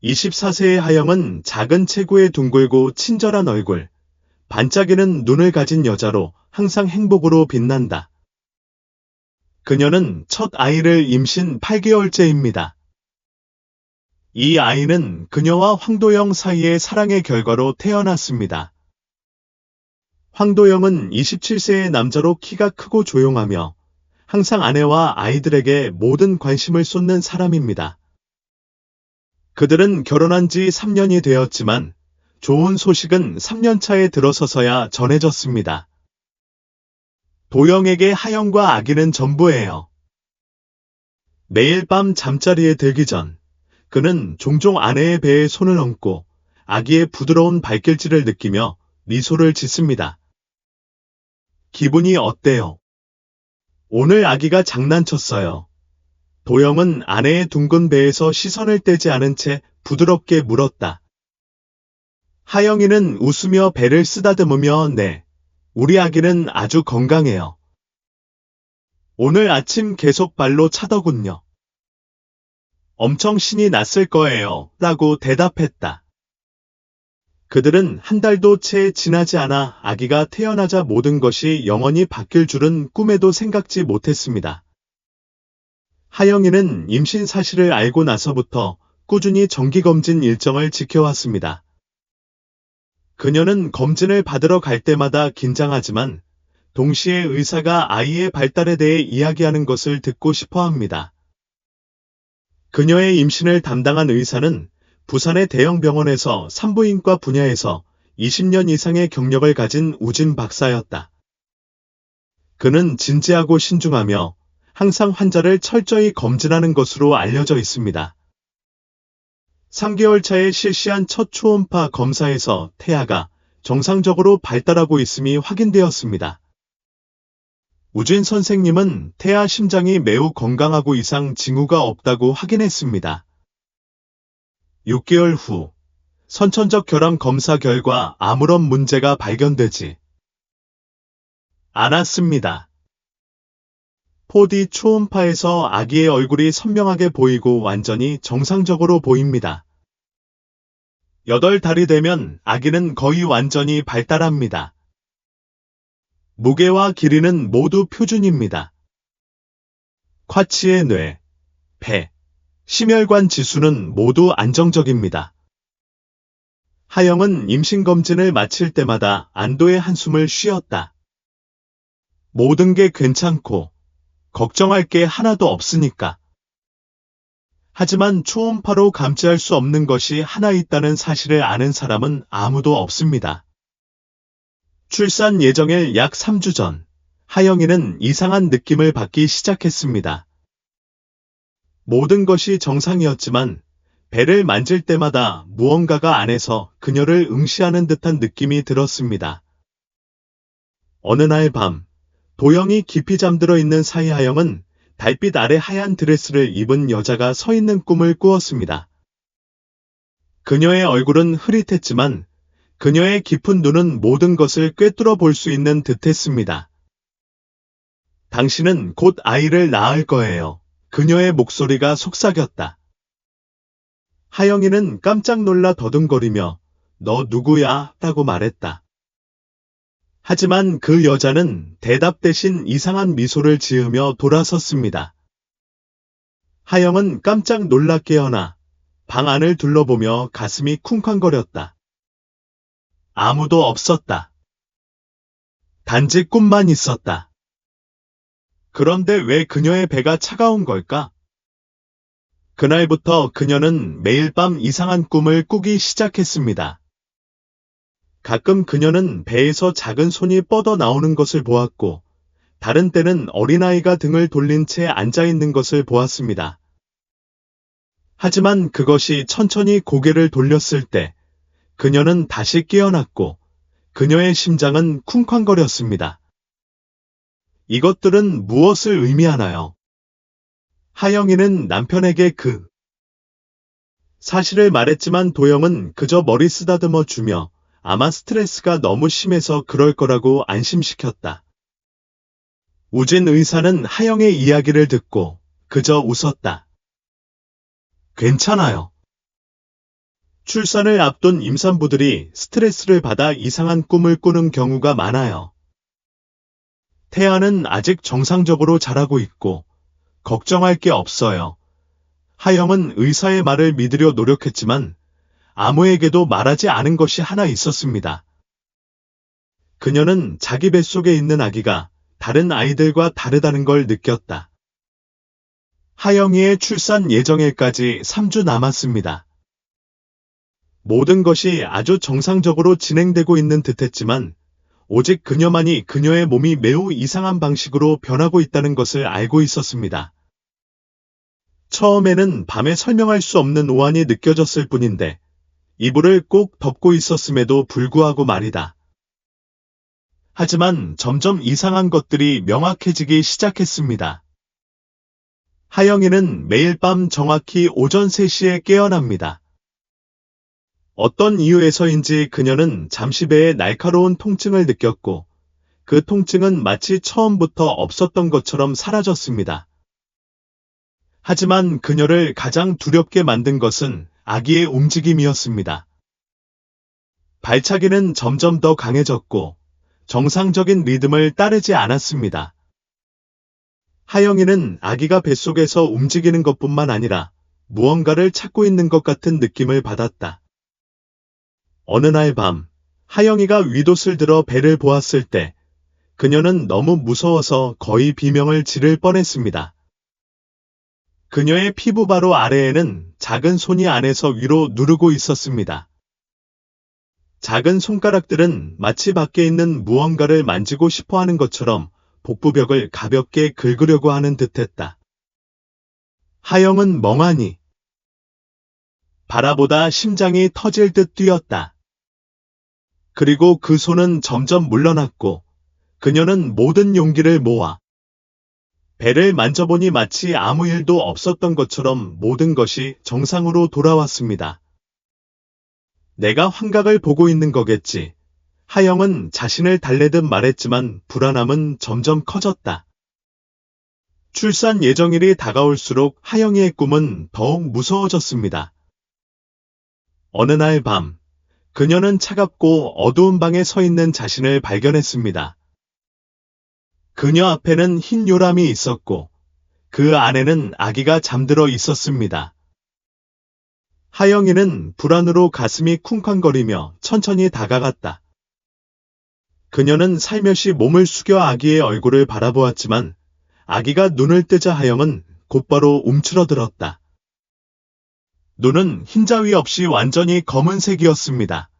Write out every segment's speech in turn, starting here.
24세의 하영은 작은 체구에 둥글고 친절한 얼굴, 반짝이는 눈을 가진 여자로 항상 행복으로 빛난다. 그녀는 첫 아이를 임신 8개월째입니다. 이 아이는 그녀와 황도영 사이의 사랑의 결과로 태어났습니다. 황도영은 27세의 남자로 키가 크고 조용하며 항상 아내와 아이들에게 모든 관심을 쏟는 사람입니다. 그들은 결혼한 지 3년이 되었지만 좋은 소식은 3년 차에 들어서서야 전해졌습니다. 도영에게 하영과 아기는 전부예요. 매일 밤 잠자리에 들기 전 그는 종종 아내의 배에 손을 얹고 아기의 부드러운 발길질을 느끼며 미소를 짓습니다. 기분이 어때요? 오늘 아기가 장난쳤어요. 도영은 아내의 둥근 배에서 시선을 떼지 않은 채 부드럽게 물었다. 하영이는 웃으며 배를 쓰다듬으며 네, 우리 아기는 아주 건강해요. 오늘 아침 계속 발로 차더군요. 엄청 신이 났을 거예요. 라고 대답했다. 그들은 한 달도 채 지나지 않아 아기가 태어나자 모든 것이 영원히 바뀔 줄은 꿈에도 생각지 못했습니다. 하영이는 임신 사실을 알고 나서부터 꾸준히 정기검진 일정을 지켜왔습니다. 그녀는 검진을 받으러 갈 때마다 긴장하지만 동시에 의사가 아이의 발달에 대해 이야기하는 것을 듣고 싶어 합니다. 그녀의 임신을 담당한 의사는 부산의 대형 병원에서 산부인과 분야에서 20년 이상의 경력을 가진 우진 박사였다. 그는 진지하고 신중하며 항상 환자를 철저히 검진하는 것으로 알려져 있습니다. 3개월 차에 실시한 첫 초음파 검사에서 태아가 정상적으로 발달하고 있음이 확인되었습니다. 우진 선생님은 태아 심장이 매우 건강하고 이상 징후가 없다고 확인했습니다. 6개월 후 선천적 결함 검사 결과 아무런 문제가 발견되지 않았습니다. 4D 초음파에서 아기의 얼굴이 선명하게 보이고 완전히 정상적으로 보입니다. 8달이 되면 아기는 거의 완전히 발달합니다. 무게와 길이는 모두 표준입니다. 쿼츠의 뇌, 폐, 심혈관 지수는 모두 안정적입니다. 하영은 임신검진을 마칠 때마다 안도의 한숨을 쉬었다. 모든 게 괜찮고 걱정할 게 하나도 없으니까. 하지만 초음파로 감지할 수 없는 것이 하나 있다는 사실을 아는 사람은 아무도 없습니다. 출산 예정일 약 3주 전, 하영이는 이상한 느낌을 받기 시작했습니다. 모든 것이 정상이었지만 배를 만질 때마다 무언가가 안에서 그녀를 응시하는 듯한 느낌이 들었습니다. 어느 날 밤, 도영이 깊이 잠들어 있는 사이 하영은 달빛 아래 하얀 드레스를 입은 여자가 서 있는 꿈을 꾸었습니다. 그녀의 얼굴은 흐릿했지만 그녀의 깊은 눈은 모든 것을 꿰뚫어 볼 수 있는 듯했습니다. 당신은 곧 아이를 낳을 거예요. 그녀의 목소리가 속삭였다. 하영이는 깜짝 놀라 더듬거리며 너 누구야? 라고 말했다. 하지만 그 여자는 대답 대신 이상한 미소를 지으며 돌아섰습니다. 하영은 깜짝 놀라 깨어나 방 안을 둘러보며 가슴이 쿵쾅거렸다. 아무도 없었다. 단지 꿈만 있었다. 그런데 왜 그녀의 배가 차가운 걸까? 그날부터 그녀는 매일 밤 이상한 꿈을 꾸기 시작했습니다. 가끔 그녀는 배에서 작은 손이 뻗어 나오는 것을 보았고, 다른 때는 어린아이가 등을 돌린 채 앉아있는 것을 보았습니다. 하지만 그것이 천천히 고개를 돌렸을 때, 그녀는 다시 깨어났고, 그녀의 심장은 쿵쾅거렸습니다. 이것들은 무엇을 의미하나요? 하영이는 남편에게 그 사실을 말했지만 도영은 그저 머리 쓰다듬어 주며 아마 스트레스가 너무 심해서 그럴 거라고 안심시켰다. 우진 의사는 하영의 이야기를 듣고 그저 웃었다. 괜찮아요. 출산을 앞둔 임산부들이 스트레스를 받아 이상한 꿈을 꾸는 경우가 많아요. 태아는 아직 정상적으로 자라고 있고 걱정할 게 없어요. 하영은 의사의 말을 믿으려 노력했지만 아무에게도 말하지 않은 것이 하나 있었습니다. 그녀는 자기 뱃속에 있는 아기가 다른 아이들과 다르다는 걸 느꼈다. 하영이의 출산 예정일까지 3주 남았습니다. 모든 것이 아주 정상적으로 진행되고 있는 듯했지만 오직 그녀만이 그녀의 몸이 매우 이상한 방식으로 변하고 있다는 것을 알고 있었습니다. 처음에는 밤에 설명할 수 없는 오한이 느껴졌을 뿐인데 이불을 꼭 덮고 있었음에도 불구하고 말이다. 하지만 점점 이상한 것들이 명확해지기 시작했습니다. 하영이는 매일 밤 정확히 오전 3시에 깨어납니다. 어떤 이유에서인지 그녀는 잠시 배에 날카로운 통증을 느꼈고 그 통증은 마치 처음부터 없었던 것처럼 사라졌습니다. 하지만 그녀를 가장 두렵게 만든 것은 아기의 움직임이었습니다. 발차기는 점점 더 강해졌고 정상적인 리듬을 따르지 않았습니다. 하영이는 아기가 뱃속에서 움직이는 것뿐만 아니라 무언가를 찾고 있는 것 같은 느낌을 받았다. 어느 날 밤, 하영이가 위돛을 들어 배를 보았을 때 그녀는 너무 무서워서 거의 비명을 지를 뻔했습니다. 그녀의 피부 바로 아래에는 작은 손이 안에서 위로 누르고 있었습니다. 작은 손가락들은 마치 밖에 있는 무언가를 만지고 싶어 하는 것처럼 복부벽을 가볍게 긁으려고 하는 듯했다. 하영은 멍하니 바라보다 심장이 터질 듯 뛰었다. 그리고 그 손은 점점 물러났고 그녀는 모든 용기를 모아 배를 만져보니 마치 아무 일도 없었던 것처럼 모든 것이 정상으로 돌아왔습니다. 내가 환각을 보고 있는 거겠지. 하영은 자신을 달래듯 말했지만 불안함은 점점 커졌다. 출산 예정일이 다가올수록 하영이의 꿈은 더욱 무서워졌습니다. 어느 날 밤, 그녀는 차갑고 어두운 방에 서 있는 자신을 발견했습니다. 그녀 앞에는 흰 요람이 있었고 그 안에는 아기가 잠들어 있었습니다. 하영이는 불안으로 가슴이 쿵쾅거리며 천천히 다가갔다. 그녀는 살며시 몸을 숙여 아기의 얼굴을 바라보았지만 아기가 눈을 뜨자 하영은 곧바로 움츠러들었다. 눈은 흰자위 없이 완전히 검은색이었습니다.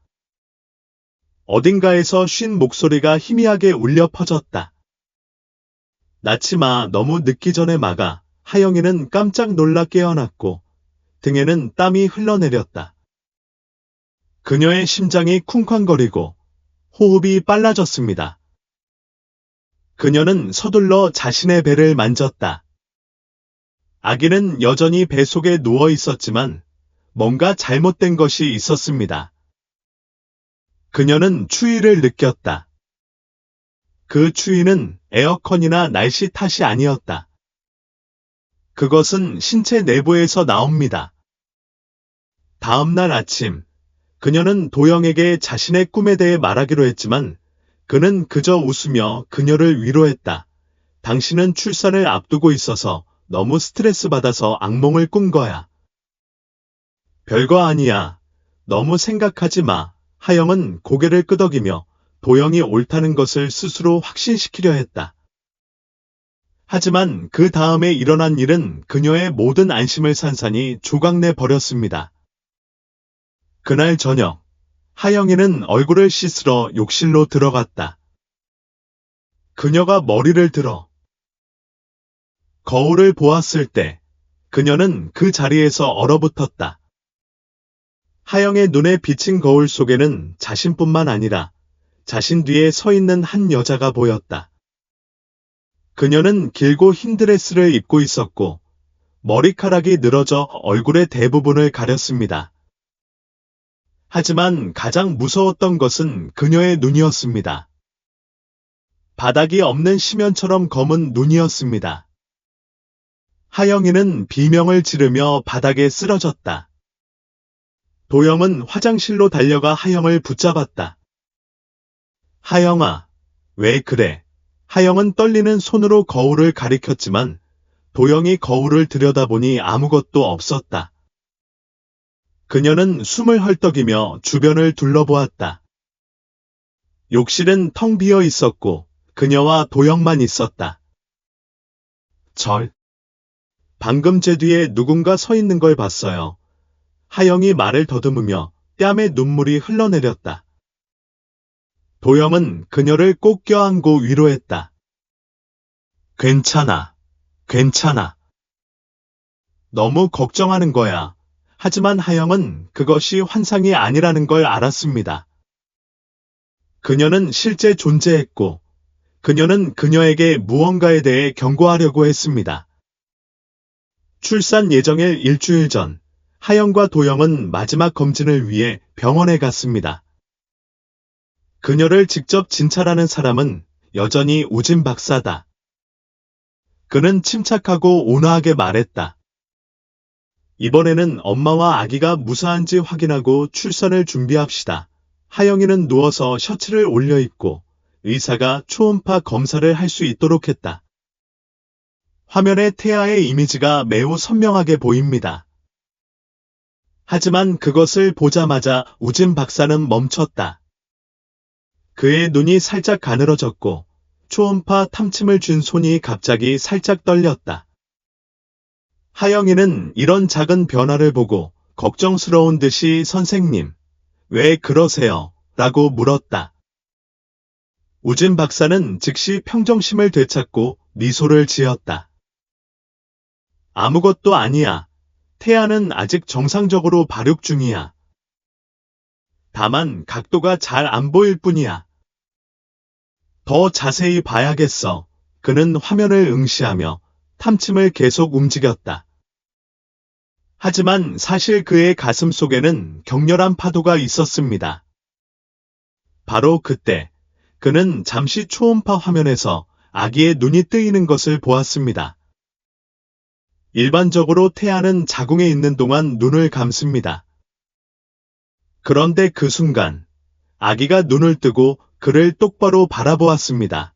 어딘가에서 쉰 목소리가 희미하게 울려 퍼졌다. 낳지 마, 너무 늦기 전에 막아. 하영이는 깜짝 놀라 깨어났고 등에는 땀이 흘러내렸다. 그녀의 심장이 쿵쾅거리고 호흡이 빨라졌습니다. 그녀는 서둘러 자신의 배를 만졌다. 아기는 여전히 배 속에 누워 있었지만 뭔가 잘못된 것이 있었습니다. 그녀는 추위를 느꼈다. 그 추위는 에어컨이나 날씨 탓이 아니었다. 그것은 신체 내부에서 나옵니다. 다음 날 아침, 그녀는 도영에게 자신의 꿈에 대해 말하기로 했지만 그는 그저 웃으며 그녀를 위로했다. 당신은 출산을 앞두고 있어서 너무 스트레스 받아서 악몽을 꾼 거야. 별거 아니야. 너무 생각하지 마. 하영은 고개를 끄덕이며 도영이 옳다는 것을 스스로 확신시키려 했다. 하지만 그 다음에 일어난 일은 그녀의 모든 안심을 산산이 조각내 버렸습니다. 그날 저녁, 하영이는 얼굴을 씻으러 욕실로 들어갔다. 그녀가 머리를 들어 거울을 보았을 때 그녀는 그 자리에서 얼어붙었다. 하영의 눈에 비친 거울 속에는 자신뿐만 아니라 자신 뒤에 서 있는 한 여자가 보였다. 그녀는 길고 흰 드레스를 입고 있었고 머리카락이 늘어져 얼굴의 대부분을 가렸습니다. 하지만 가장 무서웠던 것은 그녀의 눈이었습니다. 바닥이 없는 심연처럼 검은 눈이었습니다. 하영이는 비명을 지르며 바닥에 쓰러졌다. 도영은 화장실로 달려가 하영을 붙잡았다. 하영아, 왜 그래? 하영은 떨리는 손으로 거울을 가리켰지만 도영이 거울을 들여다보니 아무것도 없었다. 그녀는 숨을 헐떡이며 주변을 둘러보았다. 욕실은 텅 비어 있었고 그녀와 도영만 있었다. 방금 제 뒤에 누군가 서 있는 걸 봤어요. 하영이 말을 더듬으며 뺨에 눈물이 흘러내렸다. 도영은 그녀를 꼭 껴안고 위로했다. 괜찮아. 괜찮아. 너무 걱정하는 거야. 하지만 하영은 그것이 환상이 아니라는 걸 알았습니다. 그녀는 실제 존재했고, 그녀는 그녀에게 무언가에 대해 경고하려고 했습니다. 출산 예정일 일주일 전, 하영과 도영은 마지막 검진을 위해 병원에 갔습니다. 그녀를 직접 진찰하는 사람은 여전히 우진 박사다. 그는 침착하고 온화하게 말했다. 이번에는 엄마와 아기가 무사한지 확인하고 출산을 준비합시다. 하영이는 누워서 셔츠를 올려입고 의사가 초음파 검사를 할 수 있도록 했다. 화면에 태아의 이미지가 매우 선명하게 보입니다. 하지만 그것을 보자마자 우진 박사는 멈췄다. 그의 눈이 살짝 가늘어졌고 초음파 탐침을 쥔 손이 갑자기 살짝 떨렸다. 하영이는 이런 작은 변화를 보고 걱정스러운 듯이 선생님, 왜 그러세요? 라고 물었다. 우진 박사는 즉시 평정심을 되찾고 미소를 지었다. 아무것도 아니야. 태아는 아직 정상적으로 발육 중이야. 다만 각도가 잘 안 보일 뿐이야. 더 자세히 봐야겠어. 그는 화면을 응시하며 탐침을 계속 움직였다. 하지만 사실 그의 가슴 속에는 격렬한 파도가 있었습니다. 바로 그때 그는 잠시 초음파 화면에서 아기의 눈이 뜨이는 것을 보았습니다. 일반적으로 태아는 자궁에 있는 동안 눈을 감습니다. 그런데 그 순간 아기가 눈을 뜨고 그를 똑바로 바라보았습니다.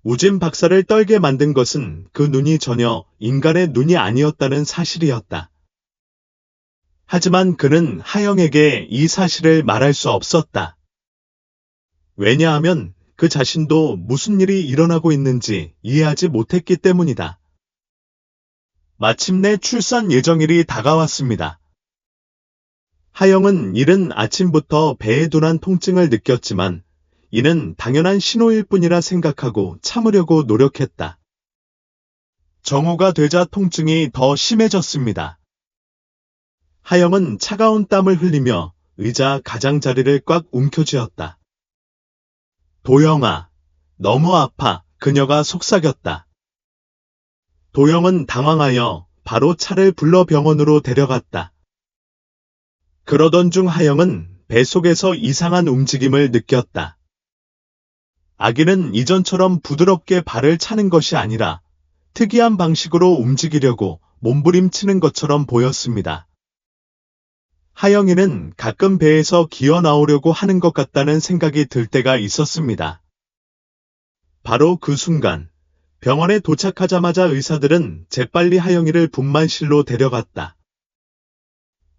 우진 박사를 떨게 만든 것은 그 눈이 전혀 인간의 눈이 아니었다는 사실이었다. 하지만 그는 하영에게 이 사실을 말할 수 없었다. 왜냐하면 그 자신도 무슨 일이 일어나고 있는지 이해하지 못했기 때문이다. 마침내 출산 예정일이 다가왔습니다. 하영은 이른 아침부터 배에 둔한 통증을 느꼈지만 이는 당연한 신호일 뿐이라 생각하고 참으려고 노력했다. 정오가 되자 통증이 더 심해졌습니다. 하영은 차가운 땀을 흘리며 의자 가장자리를 꽉 움켜쥐었다. 도영아, 너무 아파. 그녀가 속삭였다. 도영은 당황하여 바로 차를 불러 병원으로 데려갔다. 그러던 중 하영은 뱃속에서 이상한 움직임을 느꼈다. 아기는 이전처럼 부드럽게 발을 차는 것이 아니라 특이한 방식으로 움직이려고 몸부림치는 것처럼 보였습니다. 하영이는 가끔 배에서 기어 나오려고 하는 것 같다는 생각이 들 때가 있었습니다. 바로 그 순간 병원에 도착하자마자 의사들은 재빨리 하영이를 분만실로 데려갔다.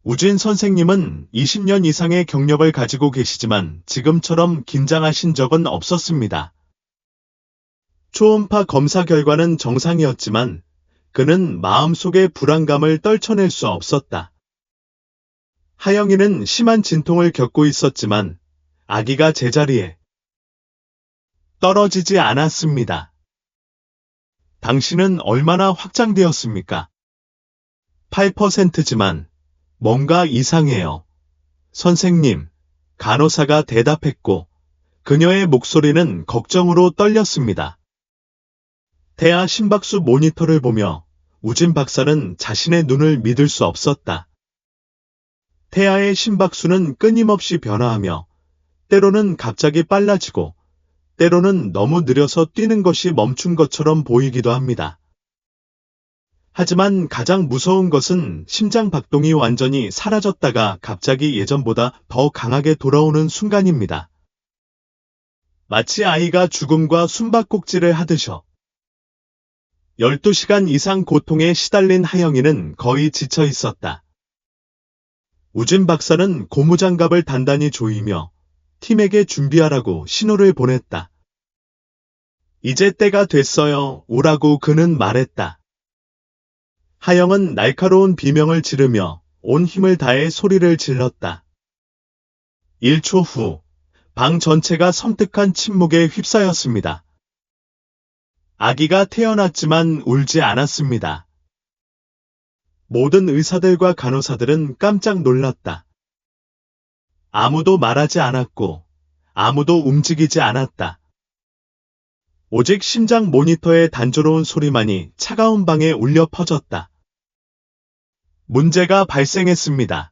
우진 선생님은 20년 이상의 경력을 가지고 계시지만 지금처럼 긴장하신 적은 없었습니다. 초음파 검사 결과는 정상이었지만 그는 마음속의 불안감을 떨쳐낼 수 없었다. 하영이는 심한 진통을 겪고 있었지만 아기가 제자리에 떨어지지 않았습니다. 당신은 얼마나 확장되었습니까? 8%지만 뭔가 이상해요. 선생님, 간호사가 대답했고 그녀의 목소리는 걱정으로 떨렸습니다. 태아 심박수 모니터를 보며 우진 박사는 자신의 눈을 믿을 수 없었다. 태아의 심박수는 끊임없이 변화하며 때로는 갑자기 빨라지고 때로는 너무 느려서 뛰는 것이 멈춘 것처럼 보이기도 합니다. 하지만 가장 무서운 것은 심장 박동이 완전히 사라졌다가 갑자기 예전보다 더 강하게 돌아오는 순간입니다. 마치 아이가 죽음과 숨바꼭질을 하듯이요. 12시간 이상 고통에 시달린 하영이는 거의 지쳐 있었다. 우진 박사는 고무장갑을 단단히 조이며 팀에게 준비하라고 신호를 보냈다. 이제 때가 됐어요. 오라고 그는 말했다. 하영은 날카로운 비명을 지르며 온 힘을 다해 소리를 질렀다. 1초 후, 방 전체가 섬뜩한 침묵에 휩싸였습니다. 아기가 태어났지만 울지 않았습니다. 모든 의사들과 간호사들은 깜짝 놀랐다. 아무도 말하지 않았고, 아무도 움직이지 않았다. 오직 심장 모니터의 단조로운 소리만이 차가운 방에 울려 퍼졌다. 문제가 발생했습니다.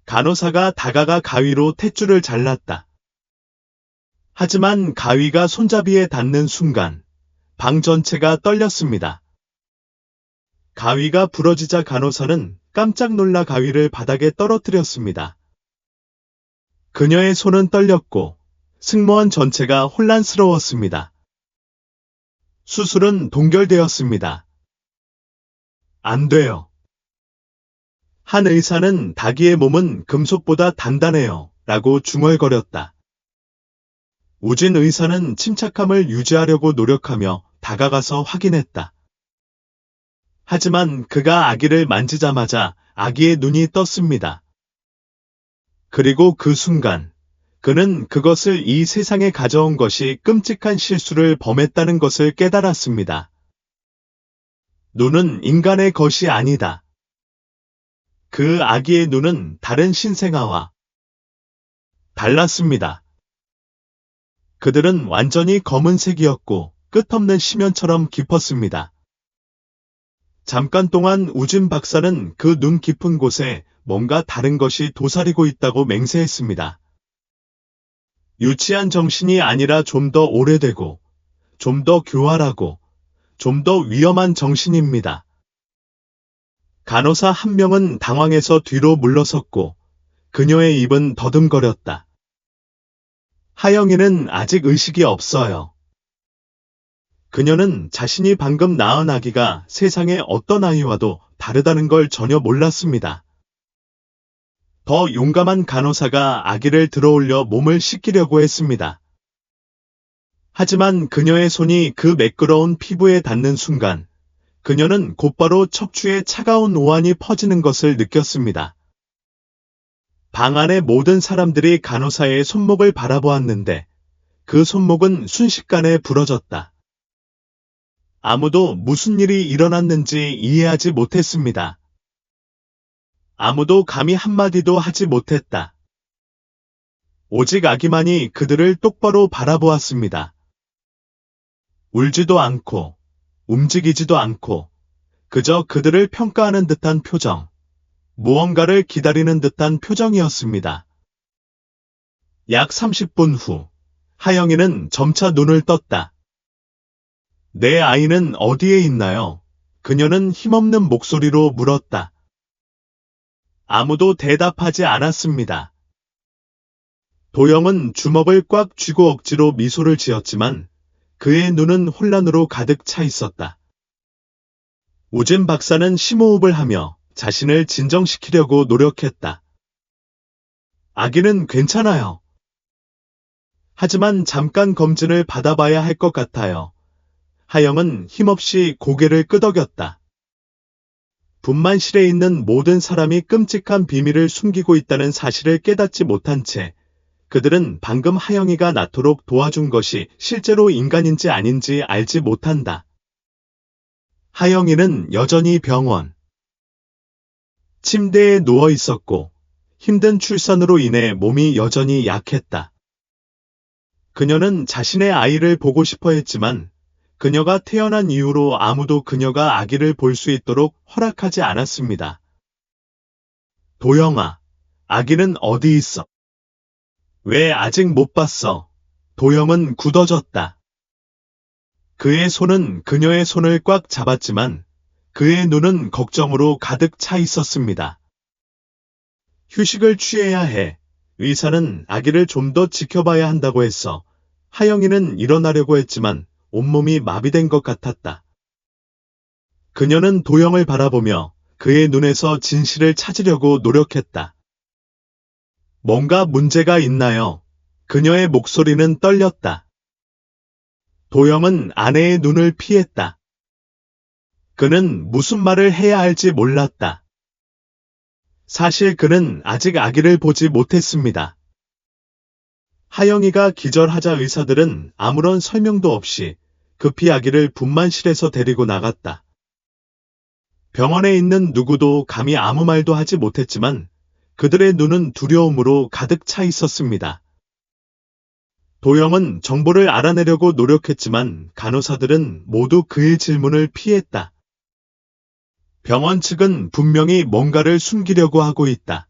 간호사가 다가가 가위로 탯줄을 잘랐다. 하지만 가위가 손잡이에 닿는 순간 방 전체가 떨렸습니다. 가위가 부러지자 간호사는 깜짝 놀라 가위를 바닥에 떨어뜨렸습니다. 그녀의 손은 떨렸고 승무원 전체가 혼란스러웠습니다. 수술은 동결되었습니다. 안 돼요. 한 의사는 닭이의 몸은 금속보다 단단해요. 라고 중얼거렸다. 우진 의사는 침착함을 유지하려고 노력하며 다가가서 확인했다. 하지만 그가 아기를 만지자마자 아기의 눈이 떴습니다. 그리고 그 순간 그는 그것을 이 세상에 가져온 것이 끔찍한 실수를 범했다는 것을 깨달았습니다. 눈은 인간의 것이 아니다. 그 아기의 눈은 다른 신생아와 달랐습니다. 그들은 완전히 검은색이었고 끝없는 심연처럼 깊었습니다. 잠깐 동안 우진 박사는 그 눈 깊은 곳에 뭔가 다른 것이 도사리고 있다고 맹세했습니다. 유치한 정신이 아니라 좀 더 오래되고, 좀 더 교활하고, 좀 더 위험한 정신입니다. 간호사 한 명은 당황해서 뒤로 물러섰고 그녀의 입은 더듬거렸다. 하영이는 아직 의식이 없어요. 그녀는 자신이 방금 낳은 아기가 세상의 어떤 아이와도 다르다는 걸 전혀 몰랐습니다. 더 용감한 간호사가 아기를 들어올려 몸을 씻기려고 했습니다. 하지만 그녀의 손이 그 매끄러운 피부에 닿는 순간 그녀는 곧바로 척추에 차가운 오한이 퍼지는 것을 느꼈습니다. 방 안의 모든 사람들이 간호사의 손목을 바라보았는데 그 손목은 순식간에 부러졌다. 아무도 무슨 일이 일어났는지 이해하지 못했습니다. 아무도 감히 한마디도 하지 못했다. 오직 아기만이 그들을 똑바로 바라보았습니다. 울지도 않고 움직이지도 않고 그저 그들을 평가하는 듯한 표정, 무언가를 기다리는 듯한 표정이었습니다. 약 30분 후, 하영이는 점차 눈을 떴다. 내 아이는 어디에 있나요? 그녀는 힘없는 목소리로 물었다. 아무도 대답하지 않았습니다. 도영은 주먹을 꽉 쥐고 억지로 미소를 지었지만 그의 눈은 혼란으로 가득 차 있었다. 우진 박사는 심호흡을 하며 자신을 진정시키려고 노력했다. 아기는 괜찮아요. 하지만 잠깐 검진을 받아봐야 할 것 같아요. 하영은 힘없이 고개를 끄덕였다. 분만실에 있는 모든 사람이 끔찍한 비밀을 숨기고 있다는 사실을 깨닫지 못한 채 그들은 방금 하영이가 낳도록 도와준 것이 실제로 인간인지 아닌지 알지 못한다. 하영이는 여전히 병원 침대에 누워 있었고 힘든 출산으로 인해 몸이 여전히 약했다. 그녀는 자신의 아이를 보고 싶어 했지만 그녀가 태어난 이후로 아무도 그녀가 아기를 볼 수 있도록 허락하지 않았습니다. 도영아, 아기는 어디 있어? 왜 아직 못 봤어? 도영은 굳어졌다. 그의 손은 그녀의 손을 꽉 잡았지만 그의 눈은 걱정으로 가득 차 있었습니다. 휴식을 취해야 해. 의사는 아기를 좀 더 지켜봐야 한다고 했어. 하영이는 일어나려고 했지만 온몸이 마비된 것 같았다. 그녀는 도영을 바라보며 그의 눈에서 진실을 찾으려고 노력했다. 뭔가 문제가 있나요? 그녀의 목소리는 떨렸다. 도영은 아내의 눈을 피했다. 그는 무슨 말을 해야 할지 몰랐다. 사실 그는 아직 아기를 보지 못했습니다. 하영이가 기절하자 의사들은 아무런 설명도 없이 급히 아기를 분만실에서 데리고 나갔다. 병원에 있는 누구도 감히 아무 말도 하지 못했지만 그들의 눈은 두려움으로 가득 차 있었습니다. 도영은 정보를 알아내려고 노력했지만 간호사들은 모두 그의 질문을 피했다. 병원 측은 분명히 뭔가를 숨기려고 하고 있다.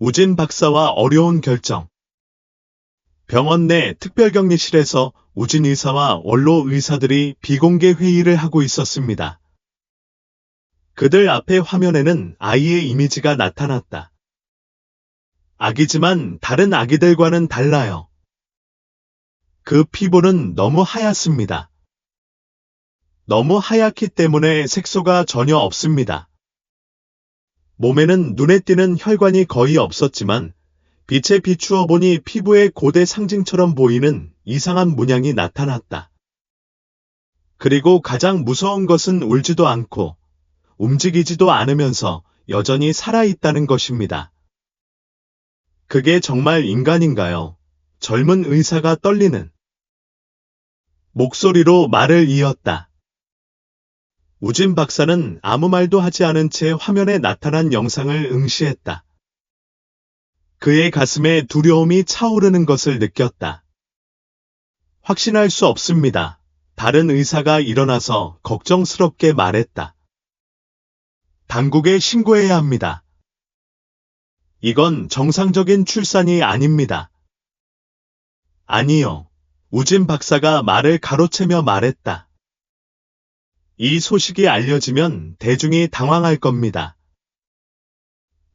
우진 박사와 어려운 결정. 병원 내 특별격리실에서 우진 의사와 원로 의사들이 비공개 회의를 하고 있었습니다. 그들 앞에 화면에는 아이의 이미지가 나타났다. 아기지만 다른 아기들과는 달라요. 그 피부는 너무 하얗습니다. 너무 하얗기 때문에 색소가 전혀 없습니다. 몸에는 눈에 띄는 혈관이 거의 없었지만 빛에 비추어 보니 피부의 고대 상징처럼 보이는 이상한 문양이 나타났다. 그리고 가장 무서운 것은 울지도 않고 움직이지도 않으면서 여전히 살아있다는 것입니다. 그게 정말 인간인가요? 젊은 의사가 떨리는 목소리로 말을 이었다. 우진 박사는 아무 말도 하지 않은 채 화면에 나타난 영상을 응시했다. 그의 가슴에 두려움이 차오르는 것을 느꼈다. 확신할 수 없습니다. 다른 의사가 일어나서 걱정스럽게 말했다. 당국에 신고해야 합니다. 이건 정상적인 출산이 아닙니다. 아니요. 우진 박사가 말을 가로채며 말했다. 이 소식이 알려지면 대중이 당황할 겁니다.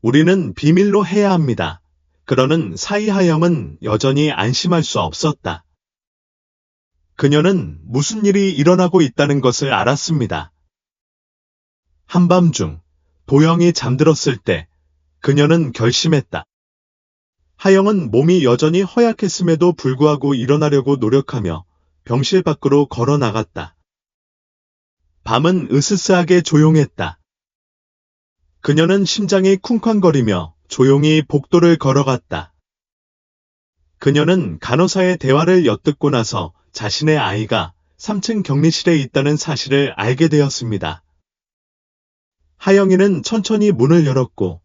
우리는 비밀로 해야 합니다. 그러는 사이하영은 여전히 안심할 수 없었다. 그녀는 무슨 일이 일어나고 있다는 것을 알았습니다. 한밤중 도영이 잠들었을 때 그녀는 결심했다. 하영은 몸이 여전히 허약했음에도 불구하고 일어나려고 노력하며 병실 밖으로 걸어 나갔다. 밤은 으스스하게 조용했다. 그녀는 심장이 쿵쾅거리며 조용히 복도를 걸어갔다. 그녀는 간호사의 대화를 엿듣고 나서 자신의 아이가 3층 격리실에 있다는 사실을 알게 되었습니다. 하영이는 천천히 문을 열었고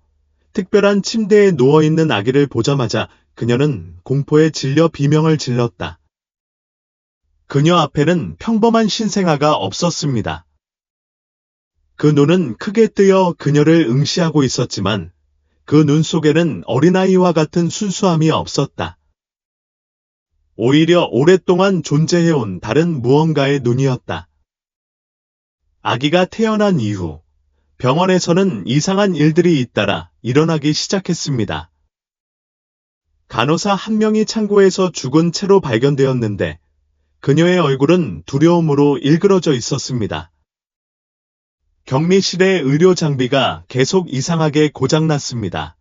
특별한 침대에 누워있는 아기를 보자마자 그녀는 공포에 질려 비명을 질렀다. 그녀 앞에는 평범한 신생아가 없었습니다. 그 눈은 크게 뜨여 그녀를 응시하고 있었지만 그 눈 속에는 어린아이와 같은 순수함이 없었다. 오히려 오랫동안 존재해온 다른 무언가의 눈이었다. 아기가 태어난 이후 병원에서는 이상한 일들이 잇따라 일어나기 시작했습니다. 간호사 한 명이 창고에서 죽은 채로 발견되었는데 그녀의 얼굴은 두려움으로 일그러져 있었습니다. 격리실의 의료 장비가 계속 이상하게 고장났습니다.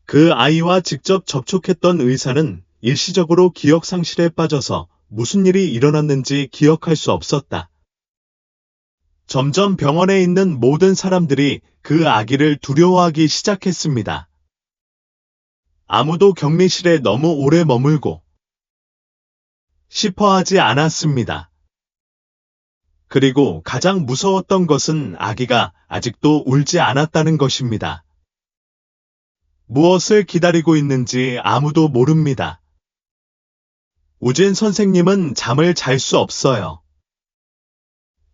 그 아이와 직접 접촉했던 의사는 일시적으로 기억 상실에 빠져서 무슨 일이 일어났는지 기억할 수 없었다. 점점 병원에 있는 모든 사람들이 그 아기를 두려워하기 시작했습니다. 아무도 격리실에 너무 오래 머물고 싶어하지 않았습니다. 그리고 가장 무서웠던 것은 아기가 아직도 울지 않았다는 것입니다. 무엇을 기다리고 있는지 아무도 모릅니다. 우진 선생님은 잠을 잘 수 없어요.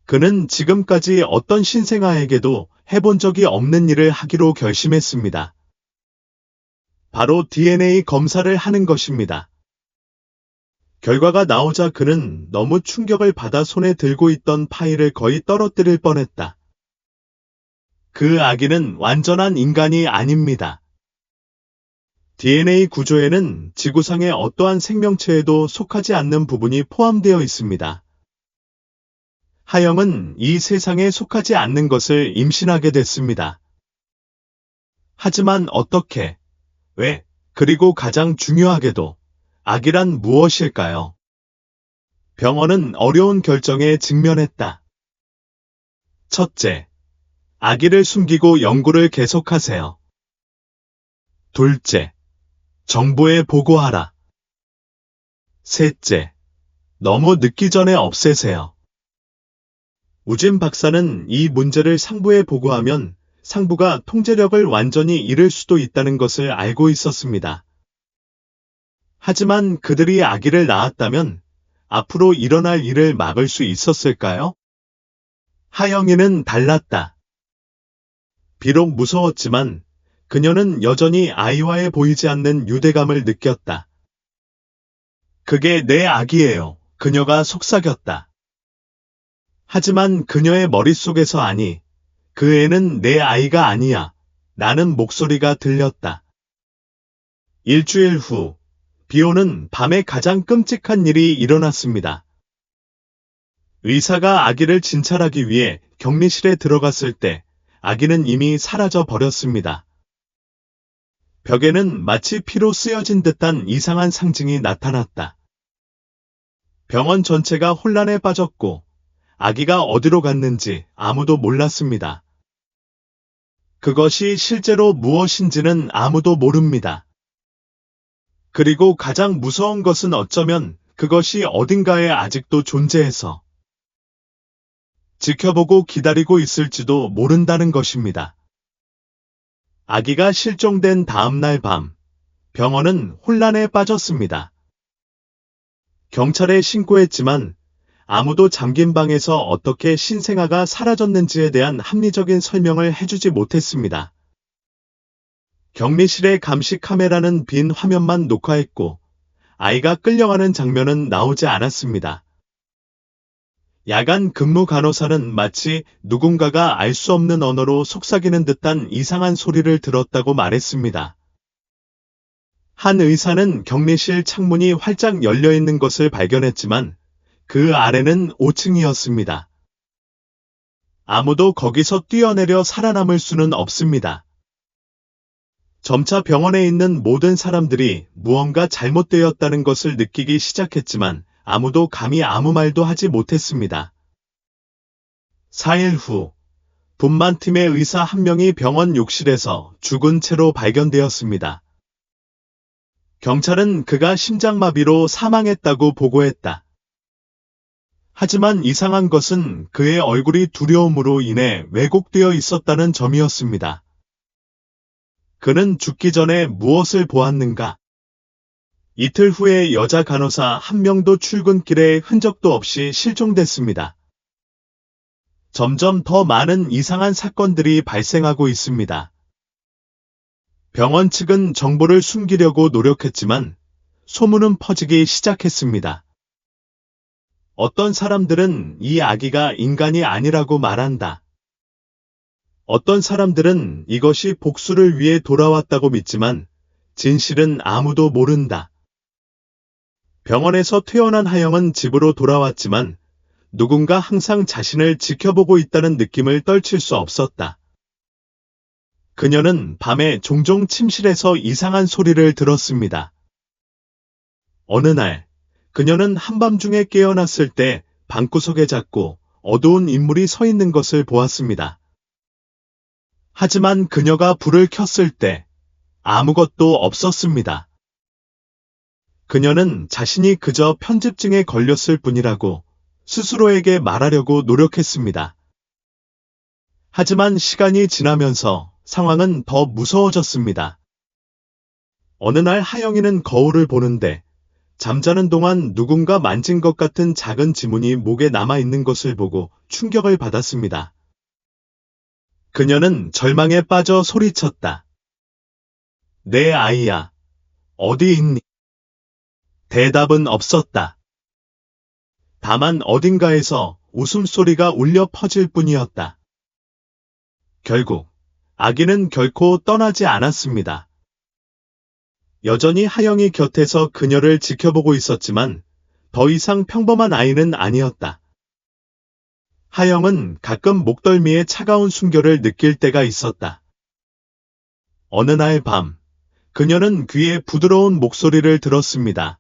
그는 지금까지 어떤 신생아에게도 해본 적이 없는 일을 하기로 결심했습니다. 바로 DNA 검사를 하는 것입니다. 결과가 나오자 그는 너무 충격을 받아 손에 들고 있던 파일을 거의 떨어뜨릴 뻔했다. 그 아기는 완전한 인간이 아닙니다. DNA 구조에는 지구상의 어떠한 생명체에도 속하지 않는 부분이 포함되어 있습니다. 하영은 이 세상에 속하지 않는 것을 임신하게 됐습니다. 하지만 어떻게, 왜, 그리고 가장 중요하게도 아기란 무엇일까요? 병원은 어려운 결정에 직면했다. 첫째, 아기를 숨기고 연구를 계속하세요. 둘째, 정부에 보고하라. 셋째, 너무 늦기 전에 없애세요. 우진 박사는 이 문제를 상부에 보고하면 상부가 통제력을 완전히 잃을 수도 있다는 것을 알고 있었습니다. 하지만 그들이 아기를 낳았다면 앞으로 일어날 일을 막을 수 있었을까요? 하영이는 달랐다. 비록 무서웠지만 그녀는 여전히 아이와의 보이지 않는 유대감을 느꼈다. 그게 내 아기예요. 그녀가 속삭였다. 하지만 그녀의 머릿속에서 아니, 그 애는 내 아이가 아니야. 라는 목소리가 들렸다. 일주일 후, 비오는 밤에 가장 끔찍한 일이 일어났습니다. 의사가 아기를 진찰하기 위해 격리실에 들어갔을 때 아기는 이미 사라져 버렸습니다. 벽에는 마치 피로 쓰여진 듯한 이상한 상징이 나타났다. 병원 전체가 혼란에 빠졌고 아기가 어디로 갔는지 아무도 몰랐습니다. 그것이 실제로 무엇인지는 아무도 모릅니다. 그리고 가장 무서운 것은 어쩌면 그것이 어딘가에 아직도 존재해서 지켜보고 기다리고 있을지도 모른다는 것입니다. 아기가 실종된 다음 날 밤, 병원은 혼란에 빠졌습니다. 경찰에 신고했지만 아무도 잠긴 방에서 어떻게 신생아가 사라졌는지에 대한 합리적인 설명을 해주지 못했습니다. 격리실의 감시 카메라는 빈 화면만 녹화했고 아이가 끌려가는 장면은 나오지 않았습니다. 야간 근무 간호사는 마치 누군가가 알 수 없는 언어로 속삭이는 듯한 이상한 소리를 들었다고 말했습니다. 한 의사는 격리실 창문이 활짝 열려 있는 것을 발견했지만 그 아래는 5층이었습니다. 아무도 거기서 뛰어내려 살아남을 수는 없습니다. 점차 병원에 있는 모든 사람들이 무언가 잘못되었다는 것을 느끼기 시작했지만 아무도 감히 아무 말도 하지 못했습니다. 4일 후, 분만팀의 의사 한 명이 병원 욕실에서 죽은 채로 발견되었습니다. 경찰은 그가 심장마비로 사망했다고 보고했다. 하지만 이상한 것은 그의 얼굴이 두려움으로 인해 왜곡되어 있었다는 점이었습니다. 그는 죽기 전에 무엇을 보았는가? 이틀 후에 여자 간호사 한 명도 출근길에 흔적도 없이 실종됐습니다. 점점 더 많은 이상한 사건들이 발생하고 있습니다. 병원 측은 정보를 숨기려고 노력했지만 소문은 퍼지기 시작했습니다. 어떤 사람들은 이 아기가 인간이 아니라고 말한다. 어떤 사람들은 이것이 복수를 위해 돌아왔다고 믿지만 진실은 아무도 모른다. 병원에서 퇴원한 하영은 집으로 돌아왔지만 누군가 항상 자신을 지켜보고 있다는 느낌을 떨칠 수 없었다. 그녀는 밤에 종종 침실에서 이상한 소리를 들었습니다. 어느 날, 그녀는 한밤중에 깨어났을 때 방구석에 작고 어두운 인물이 서 있는 것을 보았습니다. 하지만 그녀가 불을 켰을 때 아무것도 없었습니다. 그녀는 자신이 그저 편집증에 걸렸을 뿐이라고 스스로에게 말하려고 노력했습니다. 하지만 시간이 지나면서 상황은 더 무서워졌습니다. 어느 날 하영이는 거울을 보는데 잠자는 동안 누군가 만진 것 같은 작은 지문이 목에 남아있는 것을 보고 충격을 받았습니다. 그녀는 절망에 빠져 소리쳤다. 내 아이야, 어디 있니? 대답은 없었다. 다만 어딘가에서 웃음소리가 울려 퍼질 뿐이었다. 결국 아기는 결코 떠나지 않았습니다. 여전히 하영이 곁에서 그녀를 지켜보고 있었지만 더 이상 평범한 아이는 아니었다. 하영은 가끔 목덜미의 차가운 숨결을 느낄 때가 있었다. 어느 날 밤, 그녀는 귀에 부드러운 목소리를 들었습니다.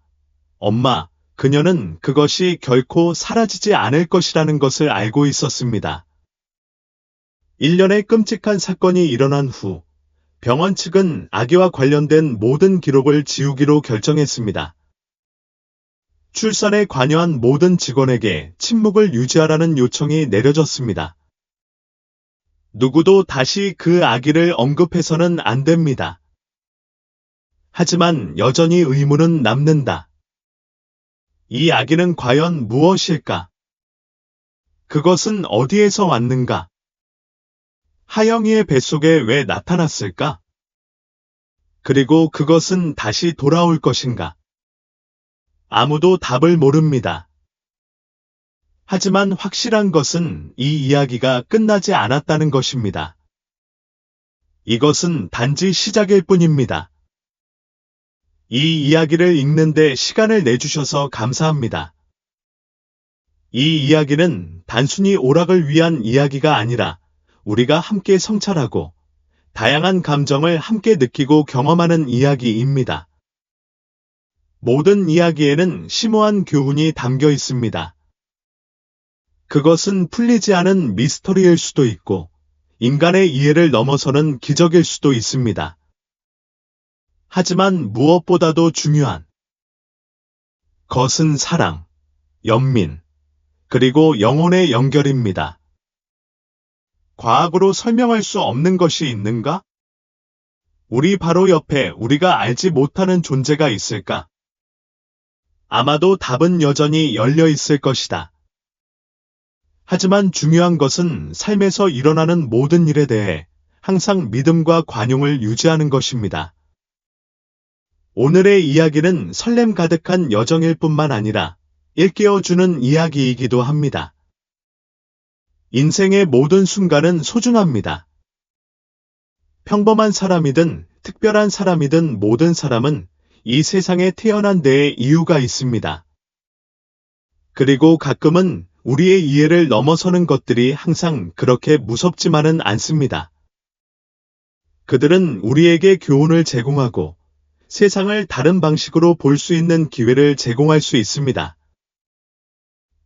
엄마, 그녀는 그것이 결코 사라지지 않을 것이라는 것을 알고 있었습니다. 1년의 끔찍한 사건이 일어난 후, 병원 측은 아기와 관련된 모든 기록을 지우기로 결정했습니다. 출산에 관여한 모든 직원에게 침묵을 유지하라는 요청이 내려졌습니다. 누구도 다시 그 아기를 언급해서는 안 됩니다. 하지만 여전히 의문은 남는다. 이 아기는 과연 무엇일까? 그것은 어디에서 왔는가? 하영이의 뱃속에 왜 나타났을까? 그리고 그것은 다시 돌아올 것인가? 아무도 답을 모릅니다. 하지만 확실한 것은 이 이야기가 끝나지 않았다는 것입니다. 이것은 단지 시작일 뿐입니다. 이 이야기를 읽는데 시간을 내주셔서 감사합니다. 이 이야기는 단순히 오락을 위한 이야기가 아니라 우리가 함께 성찰하고 다양한 감정을 함께 느끼고 경험하는 이야기입니다. 모든 이야기에는 심오한 교훈이 담겨 있습니다. 그것은 풀리지 않은 미스터리일 수도 있고 인간의 이해를 넘어서는 기적일 수도 있습니다. 하지만 무엇보다도 중요한 것은 사랑, 연민, 그리고 영혼의 연결입니다. 과학으로 설명할 수 없는 것이 있는가? 우리 바로 옆에 우리가 알지 못하는 존재가 있을까? 아마도 답은 여전히 열려 있을 것이다. 하지만 중요한 것은 삶에서 일어나는 모든 일에 대해 항상 믿음과 관용을 유지하는 것입니다. 오늘의 이야기는 설렘 가득한 여정일 뿐만 아니라 일깨워주는 이야기이기도 합니다. 인생의 모든 순간은 소중합니다. 평범한 사람이든 특별한 사람이든 모든 사람은 이 세상에 태어난 데에 이유가 있습니다. 그리고 가끔은 우리의 이해를 넘어서는 것들이 항상 그렇게 무섭지만은 않습니다. 그들은 우리에게 교훈을 제공하고 세상을 다른 방식으로 볼 수 있는 기회를 제공할 수 있습니다.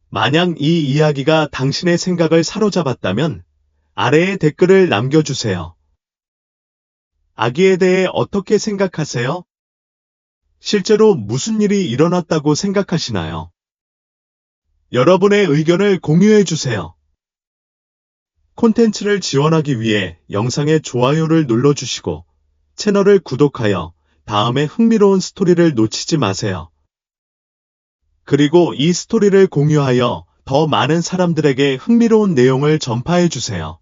만약 이 이야기가 당신의 생각을 사로잡았다면 아래에 댓글을 남겨주세요. 아기에 대해 어떻게 생각하세요? 실제로 무슨 일이 일어났다고 생각하시나요? 여러분의 의견을 공유해주세요. 콘텐츠를 지원하기 위해 영상에 좋아요를 눌러주시고 채널을 구독하여 다음에 흥미로운 스토리를 놓치지 마세요. 그리고 이 스토리를 공유하여 더 많은 사람들에게 흥미로운 내용을 전파해주세요.